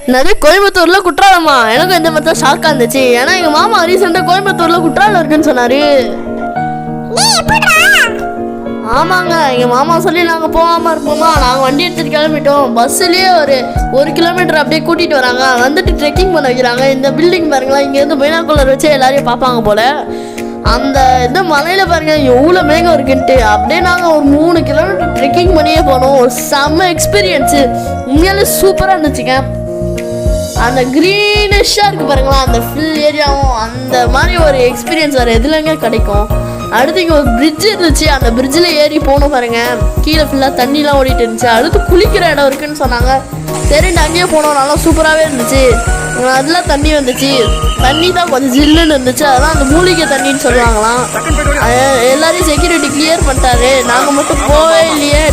நிறைய கோயம்புத்தூர்ல குற்றாலமா? எனக்கும் இந்த மாதிரி தான் ஷாக்கா இருந்துச்சு. ஏன்னா எங்க மாமா ரீசெண்டா கோயம்புத்தூர்ல குற்றாலம் இருக்குன்னு சொன்னாரு. ஆமாங்க, எங்க மாமா சொல்லி நாங்க போகாம இருப்போமா, நாங்க வண்டி எடுத்துட்டு கிளம்பிட்டோம். பஸ்லயே ஒரு கிலோமீட்டர் அப்படியே கூட்டிட்டு வராங்க. வந்துட்டு ட்ரெக்கிங் பண்ண வைக்கிறாங்க. இந்த பில்டிங் பாருங்களா, இங்க இருந்து பைனாக்குலர் வச்சு எல்லாரையும் பார்ப்பாங்க போல. அந்த இந்த மலையில பாருங்க எவ்வளோ மேகம் இருக்குன்ட்டு. அப்படியே நாங்கள் ஒரு 3 கிலோமீட்டர் ட்ரெக்கிங் பண்ணியே போனோம். ஒரு செம்ம எக்ஸ்பீரியன்ஸு, உண்மையாலே சூப்பராக இருந்துச்சுங்க. அந்த க்ரீனிஷாக இருக்குது பாருங்களா, அந்த ஃபுல் ஏரியாவும் அந்த மாதிரி ஒரு எக்ஸ்பீரியன்ஸ் வேறு எதுலங்க கிடைக்கும். அடுத்து இங்கே ஒரு பிரிட்ஜ் இருந்துச்சு. அந்த பிரிட்ஜில் ஏறி போகணும் பாருங்க. கீழே ஃபுல்லாக தண்ணிலாம் ஓடிட்டு இருந்துச்சு. அடுத்து குளிக்கிற இடம் இருக்குன்னு சொன்னாங்க. சரிண்டு அங்கேயே போனோம். நல்லா சூப்பராகவே இருந்துச்சு. அதெல்லாம் தண்ணி வந்துச்சு. தண்ணி தான் கொஞ்சம் ஜில்லுன்னு இருந்துச்சு. அதான் அந்த மூலிகை தண்ணின்னு சொல்லுவாங்களாம். எல்லாரையும் செக்யூரிட்டி கிளியர் பண்ணிட்டாரு. நாங்கள் மட்டும் போவே இல்லையே.